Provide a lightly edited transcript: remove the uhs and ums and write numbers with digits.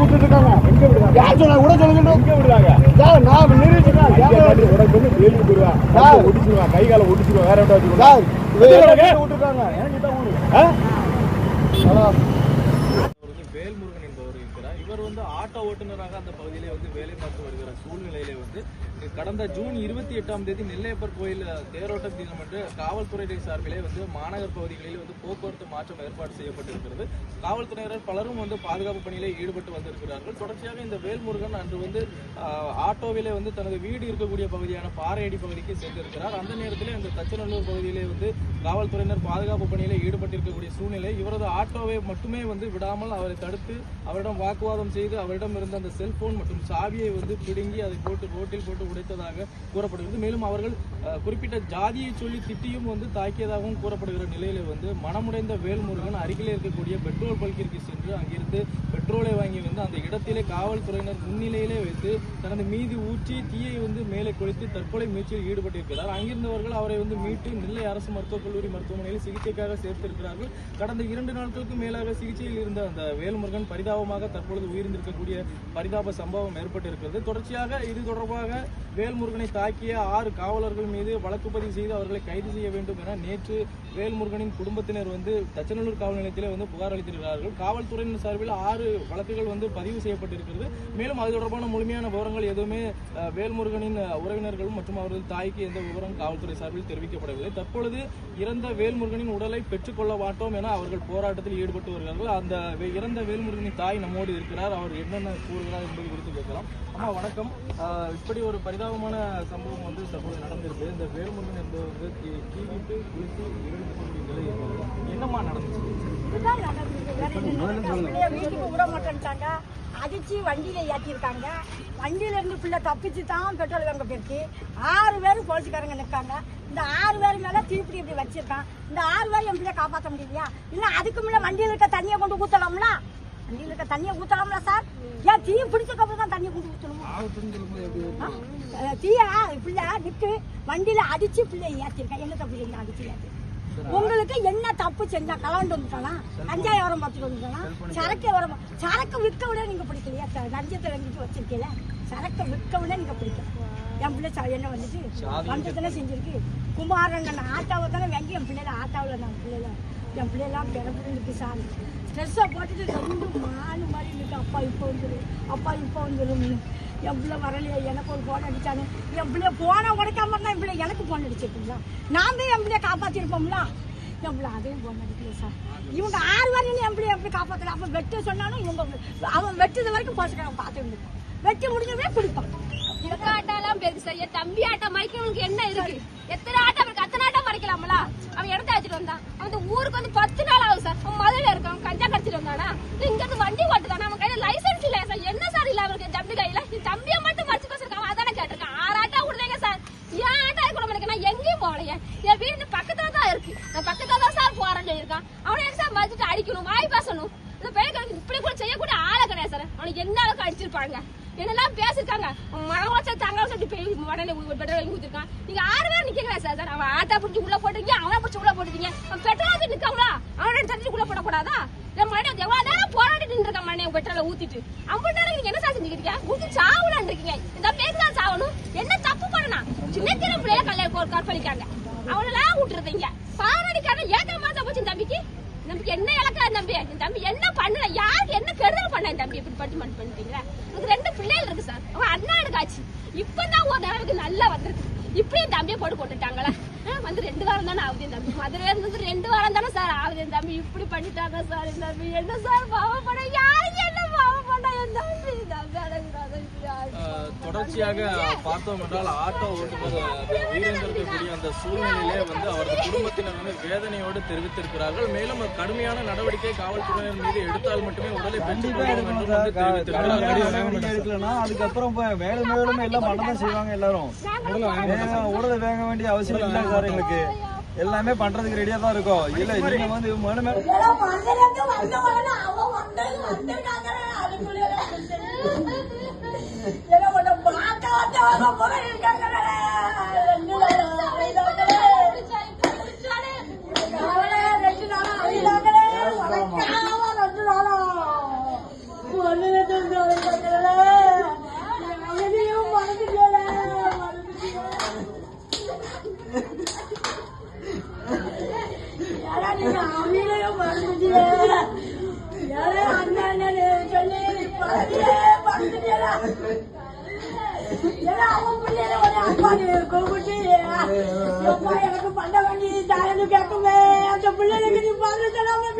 விட்டுட்டு இருக்காங்க. எங்க விடுறாங்க? யார் சொன்னா கூட சொல்லுங்க. எங்க விடுறாங்க? சார் நான் நிரூபிச்சிட்டேன். உனக்கு வந்து வேலி போடுவா. சார் ஒடிச்சுடுவா. கை கால ஒடிச்சுடுவா. வேற எவ்வளவு வச்சுக்கோ. சார் விட்டுருக்காங்க. எனக்கு தான் ஊரு. ஹலோ. வேல்முருகன் என்பவர் இருக்கிறார். இவர் வந்து ஆட்டோ ஓட்டுநராக அந்த பகுதியிலே வந்து வேலை பார்த்து வருகிற சூழ்நிலையிலே வந்து கடந்த ஜூன் 28ஆம் தேதி நெல்லையப்பர் கோயில் தேரோட்டம் தினம் என்று காவல்துறை சார்பிலே வந்து மாநகர் பகுதிகளில் வந்து போக்குவரத்து மாற்றம் ஏற்பாடு செய்யப்பட்டிருக்கிறது. காவல்துறையினர் பலரும் வந்து பாதுகாப்பு பணியிலே ஈடுபட்டு வந்திருக்கிறார்கள். தொடர்ச்சியாக இந்த வேல்முருகன் அன்று வந்து ஆட்டோவிலே வந்து தனது வீடு இருக்கக்கூடிய பகுதியான பாறையடி பகுதிக்கு சென்றிருக்கிறார். அந்த நேரத்திலே அந்த தச்சநல்லூர் பகுதியிலே வந்து காவல்துறையினர் பாதுகாப்பு பணியிலே ஈடுபட்டிருக்கக்கூடிய சூழ்நிலை இவரது ஆட்டோவை மட்டுமே வந்து விடாமல் அவரை தடுத்து அவரிடம் வாக்குவாதம் செய்து அவரிடம் இருந்த அந்த செல்போன் மற்றும் சாவியை வந்து பிடுங்கி அதை போட்டு ரோட்டில் போட்டு உடைத்ததாக கூறப்படுகிறது. மேலும் அவர்கள் குறிப்பிட்ட ஜாதியை சொல்லி திட்டியும் வந்து தாக்கியதாகவும் கூறப்படுகிற நிலையில வந்து மனமுடைந்த வேல்முருகன் அருகிலே இருக்கக்கூடிய பெட்ரோல் பல்கிற்கு சென்று அங்கிருந்து பெட்ரோலை வாங்கி வந்து அந்த இடத்திலே காவல்துறையினர் முன்னிலையிலே வைத்து தனது மீது ஊற்றி தீயை வந்து மேலே கொளுத்தி தற்கொலை முயற்சியில் ஈடுபட்டிருக்கிறார். அங்கிருந்தவர்கள் அவரை வந்து மீட்டு நெல்லை அரசு மருத்துவக் கல்லூரி மருத்துவமனையில் சிகிச்சைக்காக சேர்த்திருக்கிறார்கள். கடந்த 2 நாட்களுக்கு மேலாக சிகிச்சையில் இருந்த அந்த வேல்முருகன் பரிதாபமாக தற்பொழுது உயிரிழந்திருக்கக்கூடிய பரிதாப சம்பவம் ஏற்பட்டிருக்கிறது. தொடர்ச்சியாக இது தொடர்பாக வேல்முருகனை தாக்கிய 6 காவலர்கள் மீது வழக்கு பதிவு செய்து அவர்களை கைது செய்ய வேண்டும் என நேற்று வேல்முருகனின் குடும்பத்தினர் வந்து தச்சநல்லூர் காவல் நிலையத்திலே வந்து புகார் அளித்திருக்கிறார்கள். காவல்துறையினர் சார்பில் 6 வழக்குகள் வந்து பதிவு செய்யப்பட்டிருக்கிறது. மேலும் அது தொடர்பான முழுமையான விவரங்கள் எதுவுமே வேல்முருகனின் உறவினர்களும் மற்றும் அவரது தாய்க்கு எந்த விவரம் காவல்துறை சார்பில் தெரிவிக்கப்படவில்லை. தற்பொழுது இறந்த வேல்முருகனின் உடலை பெற்றுக்கொள்ள மாட்டோம் என அவர்கள் போராட்டத்தில் ஈடுபட்டு வருகிறார்கள். அந்த இறந்த வேல்முருகனின் தாய் நம்மோடு இருக்கிறார். அவர் என்னென்ன கூறுகிறார் என்பது குறித்து கேட்கலாம். அம்மா வணக்கம். இப்படி ஒரு பரிதாபமான சம்பவம் வந்து தற்போது நடந்திருக்கு. இந்த வேல்முருகன் என்பவர் வந்து தீவிட்டு குளித்து இறந்துக்கூடிய நிலை என்னம்மா நடந்துச்சு? வீட்டுக்கு விட மாட்டேன்ட்டாங்க. அடிச்சு வண்டியில ஏற்றிருக்காங்க. வண்டியில இருந்து பிள்ளை தப்பிச்சு தான் பெட்ரோல் வாங்க போயிருக்கு. 6 பேர் போலீஸ்காரங்க நிற்காங்க. இந்த 6 பேர் மேல தீப்பிடி இப்படி வச்சிருக்கான். இந்த 6 பேர் என் பிள்ளை காப்பாற்ற முடியலையா? இல்ல அதுக்கு முன்ன வண்டியில இருக்க தண்ணியை கொண்டு ஊத்தலாம்ல? வண்டியில இருக்க தண்ணியை ஊத்தலாம்ல சார்? ஏன் தீ பிடிச்சக்கப்புறம் தான் தண்ணியை கொண்டு ஊத்தணும்? தீயா பிள்ளை நிற்கு வண்டியில அடிச்சு பிள்ளைய ஏற்றிருக்கேன். என்ன தப்பு செஞ்சா அடிச்சு ஏற்றி? உங்களுக்கு என்ன தப்பு செஞ்சா? கலந்து வந்துட்டானா? கஞ்சாய உரம் பார்த்துட்டு வந்துட்டானா? சரக்கு விற்க விட நீங்க பிடிக்கலையா? லஞ்சத்தை வாங்கிட்டு வச்சிருக்கீல. சரக்கு விற்க விட நீங்க பிடிக்கல. என் பிள்ளை என்ன வந்துட்டு வந்ததானே செஞ்சிருக்கு. குமாரன் ஆட்டாவை தானே வாங்கி என் பிள்ளைல ஆட்டாவில் என் பிள்ளைலாம் பிறப்பு இருக்கு சார். ஸ்ட்ரெஸ்ஸை போட்டுட்டு 2 மாடு மாதிரி இருக்கு. அப்பா இப்போ வந்துடும். என் பிள்ளை வரலையே. எனக்கு ஒரு போன் அடிச்சானு. என் பிள்ளைய போனை உடைக்காம இருந்தா என் பிள்ளை எனக்கு போன் அடிச்சிருக்கீங்களா? நான் போய் என் பிள்ளைய காப்பாற்றிருப்போம்ல. என் பிள்ளை அதையும் போன் அடிக்கல சார். இவங்க 6 வரையும் என் பிள்ளைய எப்படி காப்பாற்றல? அப்ப வெட்ட சொன்னாலும் இவங்க அவன் வெட்டுது வரைக்கும் போச்சுக்காரன் பார்த்து வெட்டி முடிஞ்சவே பிடிப்பான். ஆட்டாலாம் பெருக்கு சார். என் தம்பி ஆட்டா மறைக்கிறவனுக்கு என்ன இருக்கு? எத்தனை ஆட்டம் இருக்கு? அத்தனை ஆட்டம் மறைக்கலாமல? அவன் இடத்த வச்சுட்டு வந்தான். அவன் ஊருக்கு வந்து 10 நாள் ஆகுது சார். அவன் மதுரையில இருக்கான். கஞ்சா கடிச்சிட்டு வந்தானா? இங்க இருந்து வண்டி ஓட்டுதானா? அவன் கையில லைசன்ஸ் இல்ல சார். என்ன சார் இல்ல அவருக்கு? தம்பி கையில தம்பியை மட்டும் மறைச்சு பேசிருக்கான். அதானே கேட்டிருக்கான். 6 ஆட்டா விடுதேங்க சார். ஏன் ஆட்டா கூட மறைக்க? நான் எங்கேயும் போகலையே. என் வீடு பக்கத்துல தான் இருக்கு. நான் பக்கத்துல தான் சார் போறேன்னு சொல்லியிருக்கான். அவனை எங்க சார் மறைச்சிட்டு அடிக்கணும்? வாய் பேசணும். இந்த பையன் இப்படி கூட செய்யக்கூடிய ஆளை கிடையாது சார். அவனுக்கு என்ன அளவுக்கு அடிச்சிருப்பாங்க. என்னெல்லாம் பேசிருக்காங்க. மரம் வச்சா தங்க உடனே பெட்ரோல் ஊத்திருக்கான். நீங்க 6 பேர் நிக்கிறா சார். அவன் ஆட்டா பிடிச்சி உள்ள போட்டுருக்கீங்க. அவனை பிடிச்சி உள்ள போட்டுருக்கீங்க. அவன் பெட்ரோல் நிக்காங்களா? அவனோட தண்ணி உள்ள போடக்கூடாதா? மறுபடியும் எவ்வளவு நேரம் போராடிட்டு இருக்கான். மறுபடியும் பெட்ரோலை ஊத்திட்டு 50 நேரம் நீங்க என்ன சார் செஞ்சுக்கிறீங்க? ஊத்தி சாவலான் இருக்கீங்க. இந்த பேருதான் சாவணும். என்ன தப்பு பண்ணனா? சின்ன சின்ன பிள்ளைய கல்யாணம் கற்பழிக்காங்க. அவனெல்லாம் விட்டுருந்தீங்க. பாராடிக்கான ஏக்கமா தான் போச்சு தம்பிக்கு. நம்பிக்கை என்ன இழக்காது தம்பி? என் தம்பி என்ன பண்ணல? யாருக்கு என்ன கெடுதல் பண்ண? என் தம்பி இப்படி பட்டிமன் பண்ணிட்டீங்களா? எனக்கு 2 பிள்ளைகள் இருக்கு சார். அவன் அண்ணா எடுக்காச்சு. இப்பதான் ஒரு நேரத்துக்கு நல்லா வந்திருக்கு. இப்படியும் தம்பியை போட்டு கொண்டுட்டாங்களா? வந்து 2 வாரம் தானே ஆகுது. என் தம்பி மதுரை இருந்து 2 வாரம் தானே சார் ஆகுது. என் தம்பி இப்படி பண்ணிட்டாங்க சார். என் தம்பி என்ன சார் பாவம் பண்ண? யாருக்கு என்ன பாவம் பண்ண? என் தம்பி தொடர்ச்சியாக பார்த்தோம் என்றால் ஆட்டோ ஓட்டுநர் உயிரிழந்திருக்கக்கூடிய அந்த சூழ்நிலையிலே வந்து அவரது குடும்பத்தினர் வந்து வேதனையோடு தெரிவித்திருக்கிறார்கள். மேலும் கடுமையான நடவடிக்கை காவல்துறையினர் மீது எடுத்தால் மட்டுமே உடலை எடுக்கலாம். அதுக்கப்புறம் மேலும் மேலும் எல்லாம் பண்ணதான் செய்வாங்க. எல்லாரும் உடலை வேக வேண்டிய அவசியம் இல்லை சார். எங்களுக்கு எல்லாமே பண்றதுக்கு ரெடியா தான் இருக்கும். இல்ல நீங்க வந்து மனுமேல நீங்க அமீனையும் மறந்துட்டியே. ஏழை அண்ணன்னு சொல்லி பழகியே மறந்துட்டியடா. ஏன்னா அவன் பிள்ளைய ஒரு அப்பான்னு கூப்பிட்டு எப்பா எனக்கு பண்ண வேண்டி தாயன்னு கேட்குமே அந்த பிள்ளைகளுக்கு நீ பாரு சொல்லாம